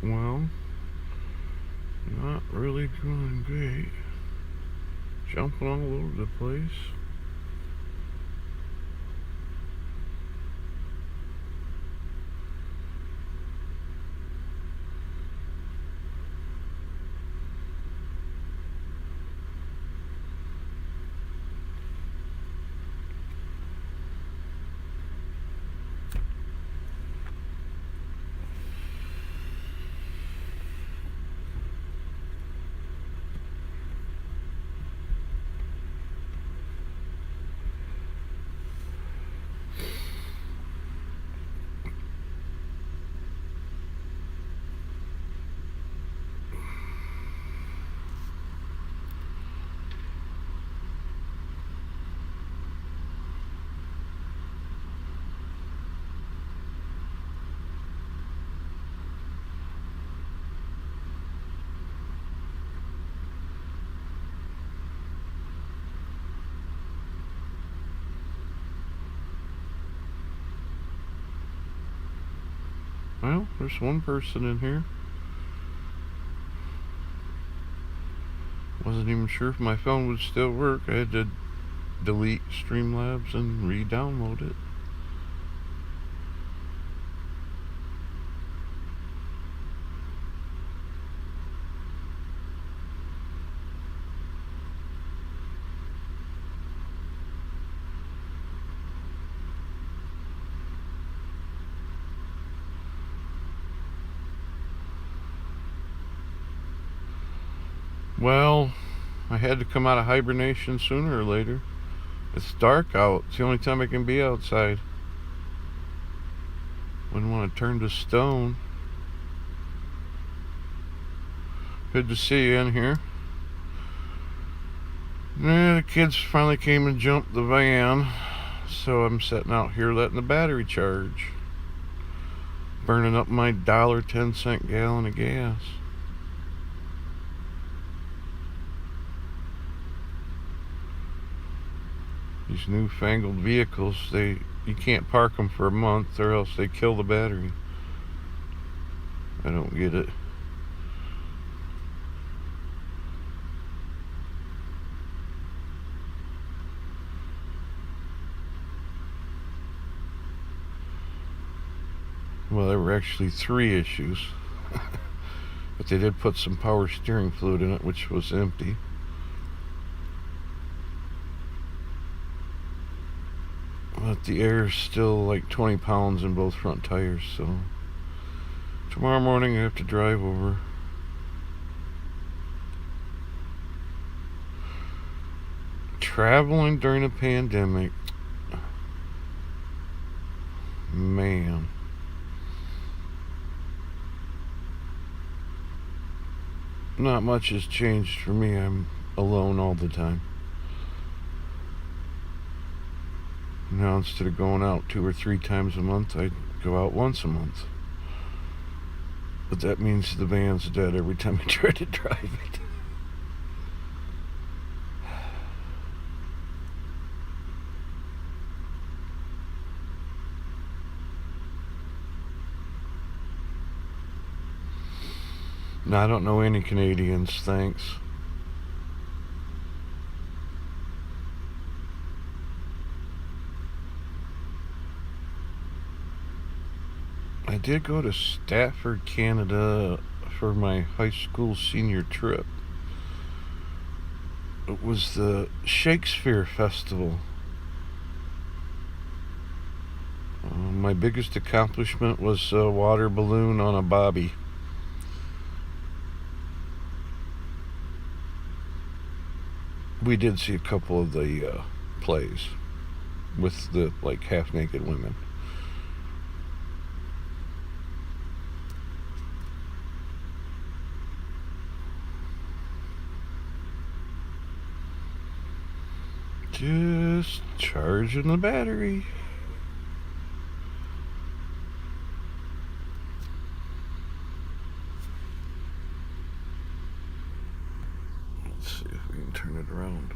Well, not really doing great. Jumping all over the place. Well, there's one person in here. Wasn't even sure if my phone would still work. I had to delete Streamlabs and re-download it. Well, I had to come out of hibernation sooner or later. It's dark out. It's the only time I can be outside. Wouldn't want to turn to stone. Good to see you in here. The kids finally came and jumped the van, so I'm sitting out here letting the battery charge. Burning up my $1.10 gallon of gas. These newfangled vehicles, you can't park them for a month or else they kill the battery. I don't get it. Well, there were actually 3 issues. But they did put some power steering fluid in it, which was empty. But the air is still like 20 pounds in both front tires, so tomorrow morning I have to drive over. Traveling during a pandemic. Man. Not much has changed for me. I'm alone all the time. Now, instead of going out 2 or 3 times a month, I go out once a month. But that means the van's dead every time I try to drive it. No, I don't know any Canadians, thanks. I did go to Stafford, Canada for my high school senior trip. It was the Shakespeare Festival. My biggest accomplishment was a water balloon on a bobby. We did see a couple of the plays with the like half-naked women. Just charging the battery. Let's see if we can turn it around.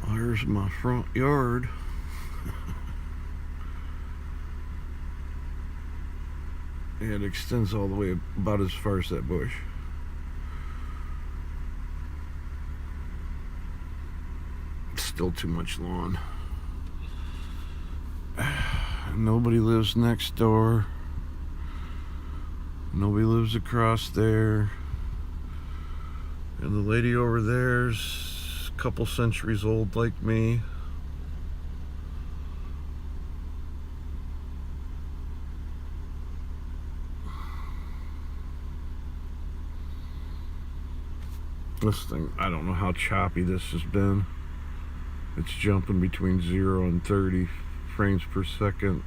There's my front yard. It extends all the way about as far as that bush. Still too much lawn. Nobody lives next door. Nobody lives across there. And the lady over there's a couple centuries old like me. This thing, I don't know how choppy this has been. It's jumping between 0 and 30 frames per second.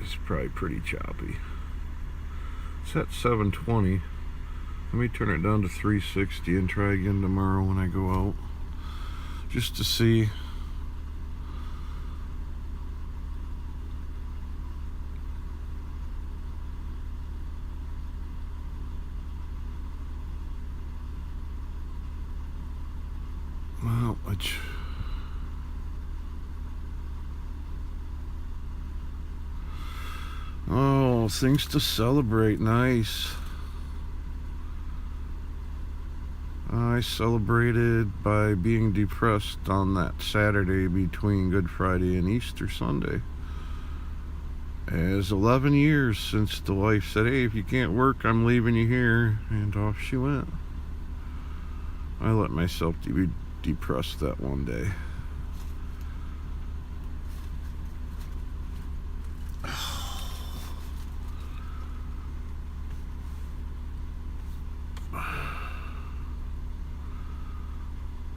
It's probably pretty choppy. It's at 720. Let me turn it down to 360 and try again tomorrow when I go out, just to see. Well, oh, things to celebrate. Nice. I celebrated by being depressed on that Saturday between Good Friday and Easter Sunday. As 11 years since the wife said, "Hey, if you can't work, I'm leaving you here," and off she went. I let myself be depressed that one day.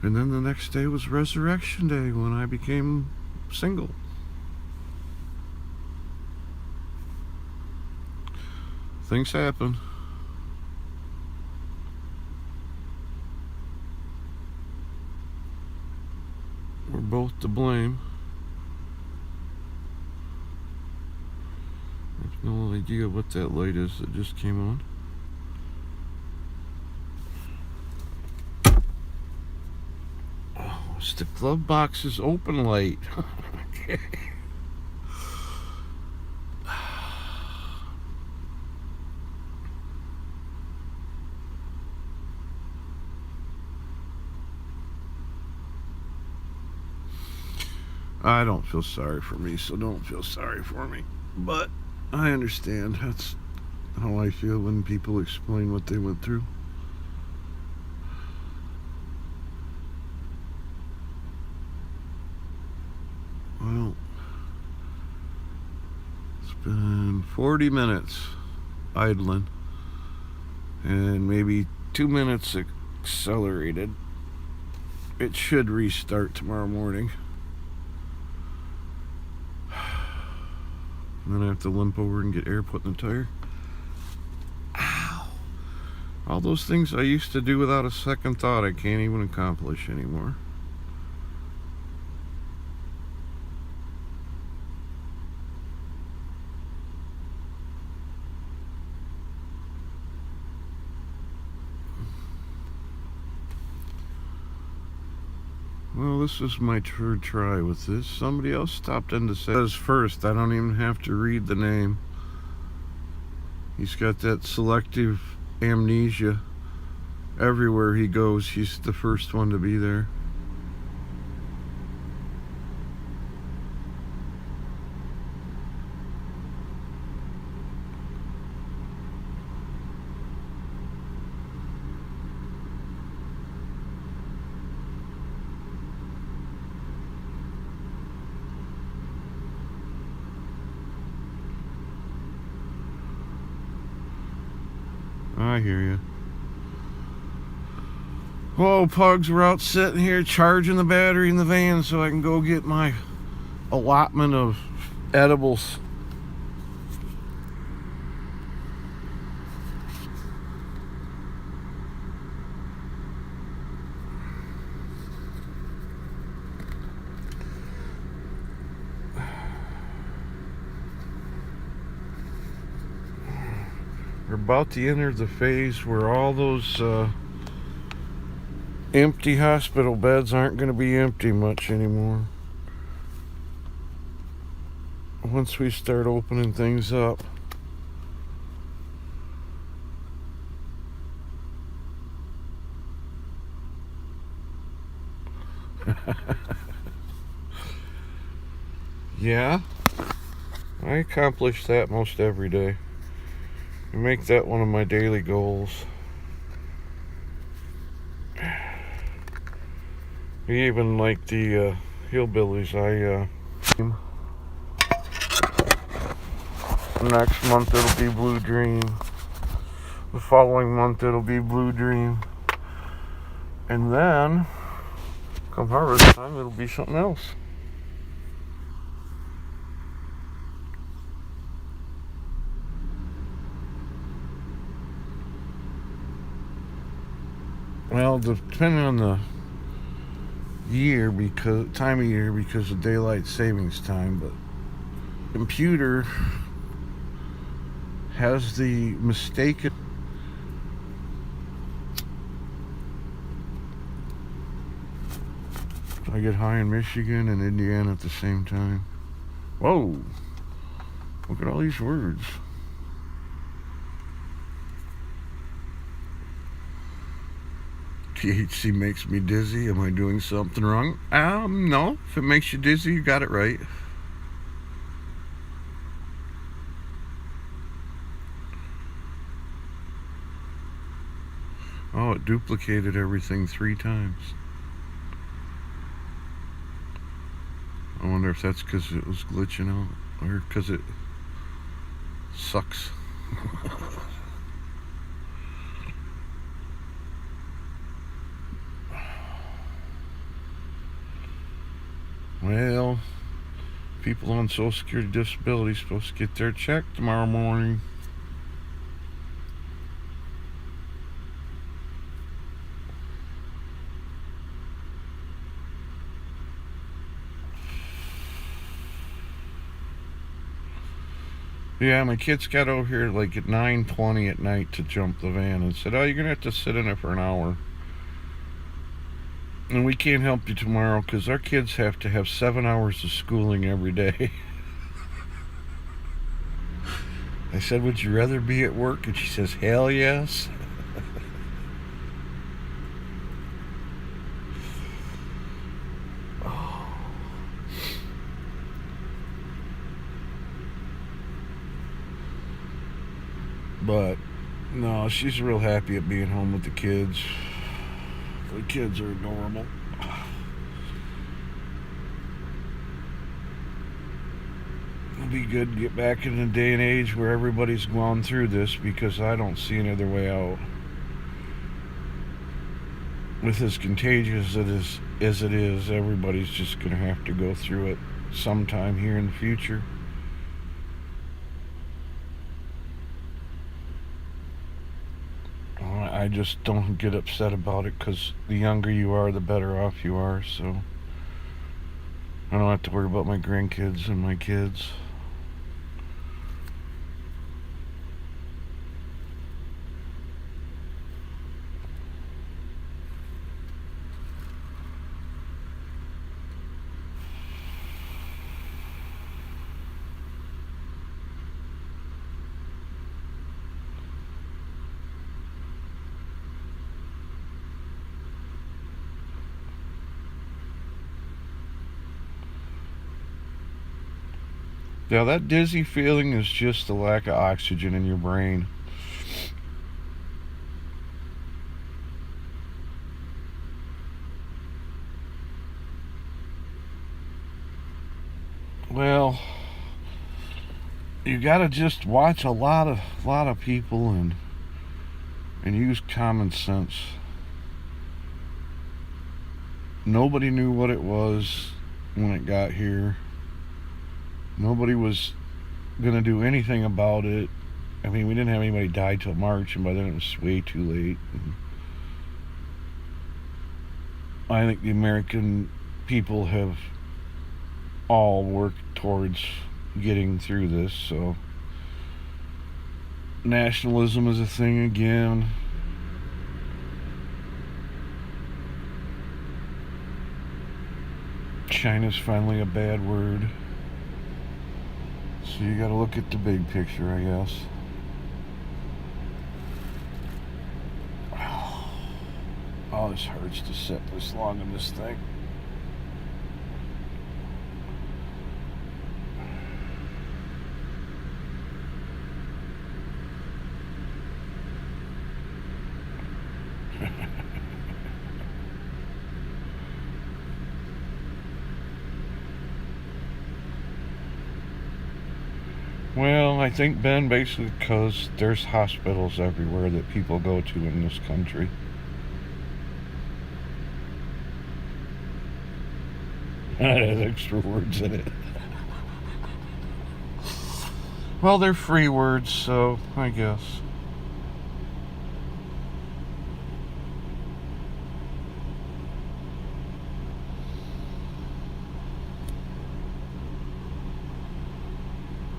And then the next day was Resurrection Day when I became single. Things happen. We're both to blame. I have no idea what that light is that just came on. Oh, it's the glove box's open light. Okay. I don't feel sorry for me, so don't feel sorry for me. But I understand. That's how I feel when people explain what they went through. Well, it's been 40 minutes idling and maybe 2 minutes accelerated. It should restart tomorrow morning. And then I have to limp over and get air put in the tire. Ow! All those things I used to do without a second thought, I can't even accomplish anymore. Well, this is my third try with this. Somebody else stopped in to say first. I don't even have to read the name. He's got that selective amnesia. Everywhere he goes, he's the first one to be there. I hear you. Whoa, pugs, we're out sitting here charging the battery in the van so I can go get my allotment of edibles. We're about to enter the phase where all those empty hospital beds aren't going to be empty much anymore. once we start opening things up. Yeah, I accomplish that most every day. I make that one of my daily goals. Even like the hillbillies, next month it'll be Blue Dream. The following month it'll be Blue Dream. And then, come harvest time, it'll be something else. Well, depending on the year, because time of year, because of daylight savings time, but computer has the mistaken. I get high in Michigan and Indiana at the same time. Whoa! Look at all these words. THC makes me dizzy. Am I doing something wrong? No. If it makes you dizzy, you got it right. Oh, it duplicated everything 3 times. I wonder if that's because it was glitching out or because it sucks. Well, people on Social Security Disability supposed to get their check tomorrow morning. Yeah, my kids got over here like at 9:20 at night to jump the van and said, "Oh, you're gonna have to sit in it for an hour. And we can't help you tomorrow because our kids have to have 7 hours of schooling every day." I said, "Would you rather be at work?" And she says, "Hell yes." But no, she's real happy at being home with the kids. The kids are adorable. It'll be good to get back in the day and age where everybody's gone through this, because I don't see any other way out. With as contagious as it is, everybody's just going to have to go through it sometime here in the future. I just don't get upset about it, because the younger you are, the better off you are, so I don't have to worry about my grandkids and my kids. Now, that dizzy feeling is just the lack of oxygen in your brain. Well, you gotta just watch a lot of people and use common sense. Nobody knew what it was when it got here. Nobody was gonna do anything about it. I mean, we didn't have anybody die till March, and by then it was way too late. And I think the American people have all worked towards getting through this, so nationalism is a thing again. China's finally a bad word. So you gotta look at the big picture, I guess. Oh, this hurts to sit this long in this thing. Well, I think, Ben, basically because there's hospitals everywhere that people go to in this country. That has extra words in it. Well, they're free words, so I guess.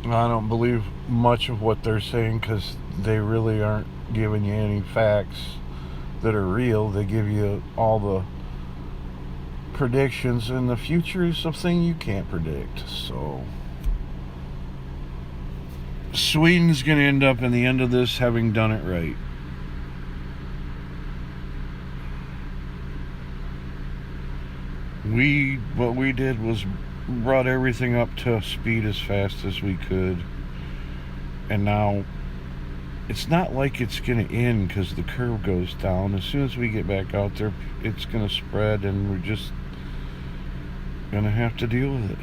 I don't believe much of what they're saying because they really aren't giving you any facts that are real. They give you all the predictions, and the future is something you can't predict. So Sweden's going to end up in the end of this having done it right. What we did was brought everything up to speed as fast as we could, and now it's not like it's going to end because the curve goes down. As soon as we get back out there, it's going to spread, and we're just going to have to deal with it.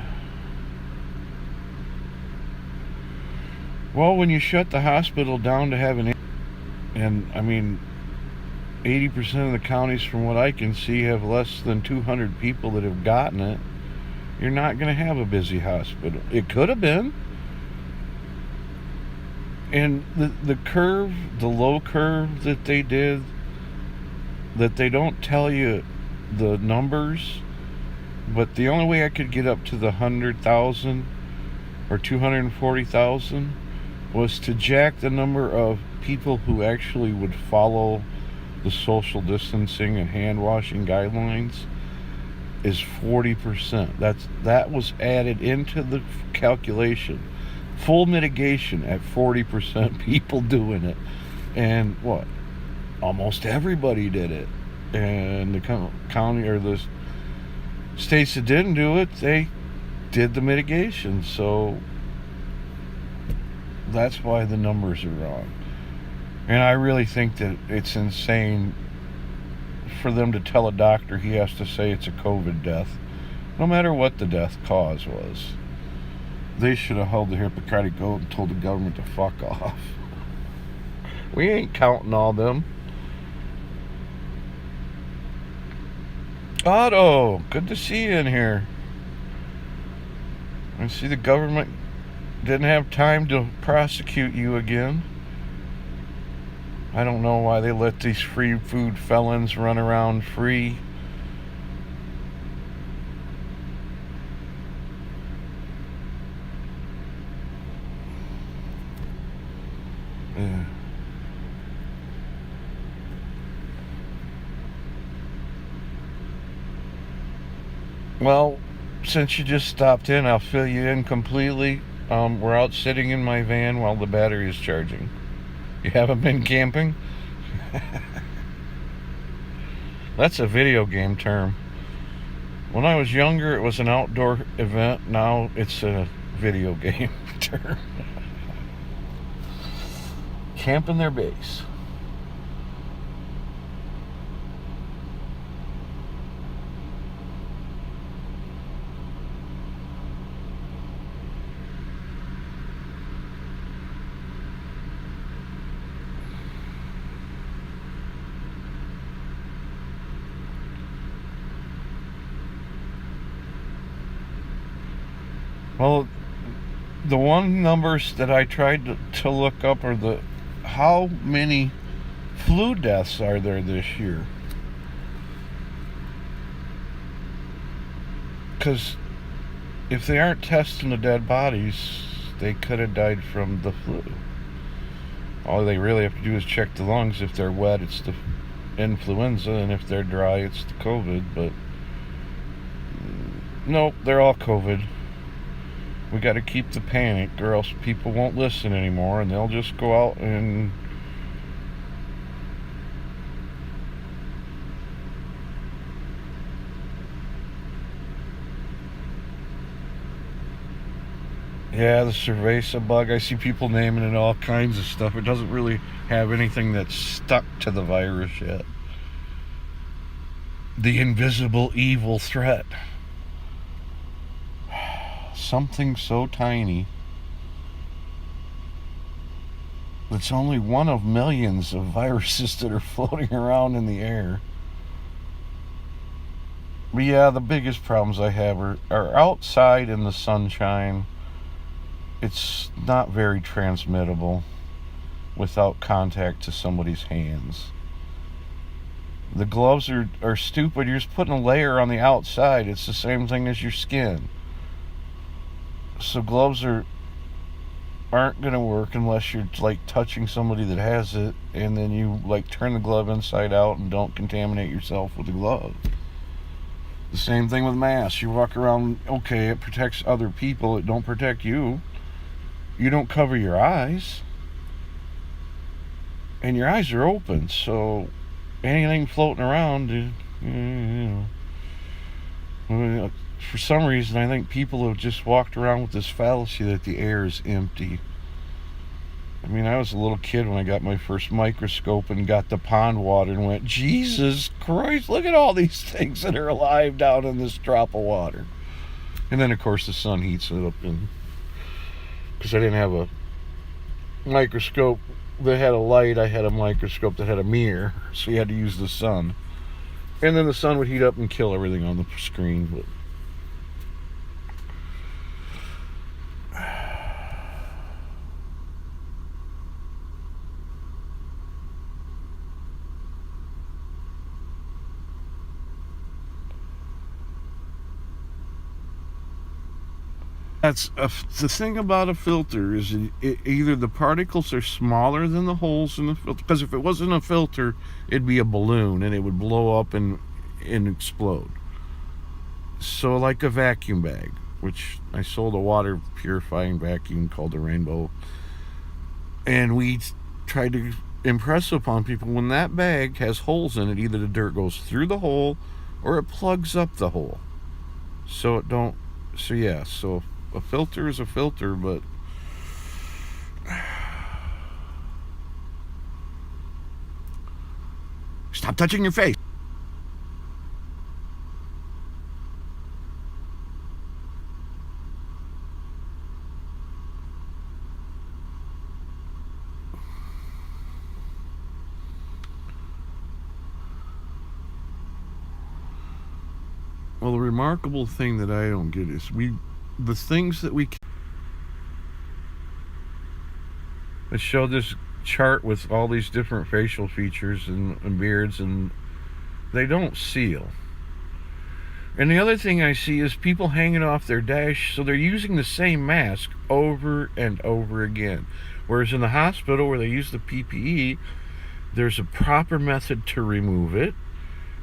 Well, when you shut the hospital down to have and I mean 80% of the counties, from what I can see, have less than 200 people that have gotten it, you're not going to have a busy hospital. It could have been. And the curve, the low curve that they did, that they don't tell you the numbers, but the only way I could get up to the 100,000 or 240,000 was to jack the number of people who actually would follow the social distancing and hand washing guidelines is 40%. That was added into the calculation. Full mitigation at 40% people doing it. And what? Almost everybody did it. And the county or the states that didn't do it, they did the mitigation. So that's why the numbers are wrong. And I really think that it's insane for them to tell a doctor he has to say it's a COVID death, no matter what the death cause was. They should have held the Hippocratic Oath and told the government to fuck off. We ain't counting all them. Otto, good to see you in here. I see the government didn't have time to prosecute you again. I don't know why they let these free food felons run around free. Yeah. Well, since you just stopped in, I'll fill you in completely. We're out sitting in my van while the battery is charging. You haven't been camping? That's a video game term. When I was younger, it was an outdoor event. Now it's a video game term. Camping their base. Well, the one numbers that I tried to look up are how many flu deaths are there this year? Because if they aren't testing the dead bodies, they could have died from the flu. All they really have to do is check the lungs. If they're wet, it's the influenza, and if they're dry, it's the COVID. But nope, they're all COVID. We got to keep the panic, or else people won't listen anymore, and they'll just go out and yeah, the cerveza bug. I see people naming it all kinds of stuff. It doesn't really have anything that's stuck to the virus yet. The invisible evil threat. Something so tiny. It's only one of millions of viruses that are floating around in the air. But yeah, the biggest problems I have are outside in the sunshine. It's not very transmittable without contact to somebody's hands. The gloves are stupid. You're just putting a layer on the outside. It's the same thing as your skin. So gloves aren't going to work unless you're like touching somebody that has it, and then you like turn the glove inside out and don't contaminate yourself with the glove. The same thing with masks. You walk around, okay, it protects other people, it don't protect you. You don't cover your eyes, and your eyes are open, so anything floating around, you know, for some reason I think people have just walked around with this fallacy that the air is empty. I mean, I was a little kid when I got my first microscope and got the pond water and went, Jesus Christ, look at all these things that are alive down in this drop of water. And then of course the sun heats it up, and because I didn't have a microscope that had a light, I had a microscope that had a mirror, so you had to use the sun. And then the sun would heat up and kill everything on the screen. But the thing about a filter is either the particles are smaller than the holes in the filter, because if it wasn't a filter, it'd be a balloon and it would blow up and explode. So like a vacuum bag, which I sold a water purifying vacuum called the Rainbow, and we tried to impress upon people, when that bag has holes in it, either the dirt goes through the hole or it plugs up the hole, so it don't. So yeah, so a filter is a filter, but stop touching your face. Well, the remarkable thing that I don't get is the things that we. I showed this chart with all these different facial features and beards, and they don't seal. And the other thing I see is people hanging off their dash, so they're using the same mask over and over again. Whereas in the hospital where they use the PPE, there's a proper method to remove it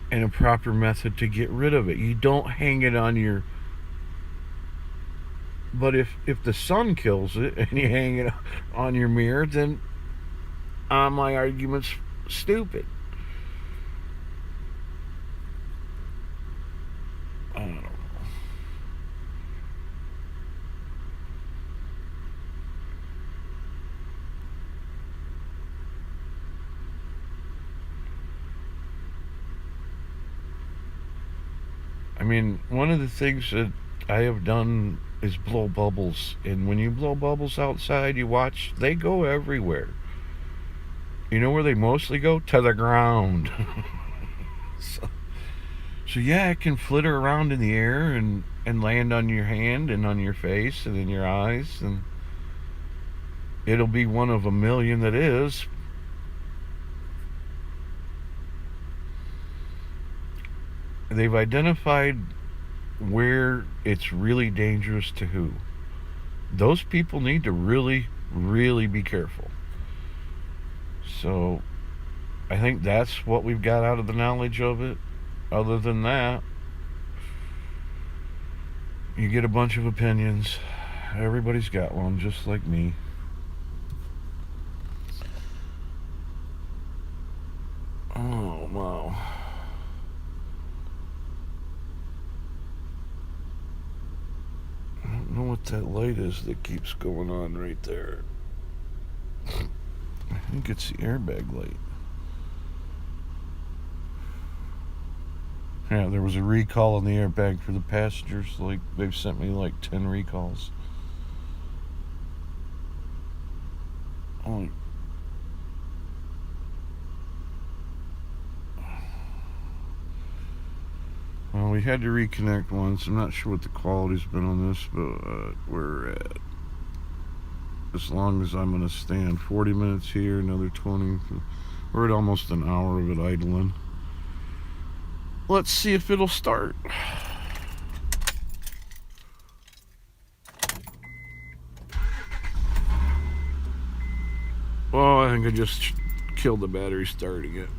and a proper method to get rid of it. You don't hang it on your. But if the sun kills it and you hang it on your mirror, then my argument's stupid. I don't know. I mean, one of the things that I have done is blow bubbles, and when you blow bubbles outside, you watch, they go everywhere. You know where they mostly go? To the ground. So yeah, it can flitter around in the air and land on your hand and on your face and in your eyes, and it'll be one of a million that is. They've identified where it's really dangerous to who. Those people need to really, really be careful. So I think that's what we've got out of the knowledge of it. Other than that, you get a bunch of opinions, Everybody's got one, just like me. Oh, wow. I don't know what that light is that keeps going on right there. I think it's the airbag light. Yeah, there was a recall on the airbag for the passengers. Like, they've sent me like 10 recalls. Oh. Well, we had to reconnect once. I'm not sure what the quality's been on this, but we're at, as long as I'm going to stand, 40 minutes here, another 20. We're at almost an hour of it idling. Let's see if it'll start. Oh, I think I just killed the battery starting it.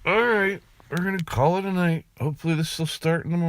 Alright, we're going to call it a night. Hopefully this will start in the morning.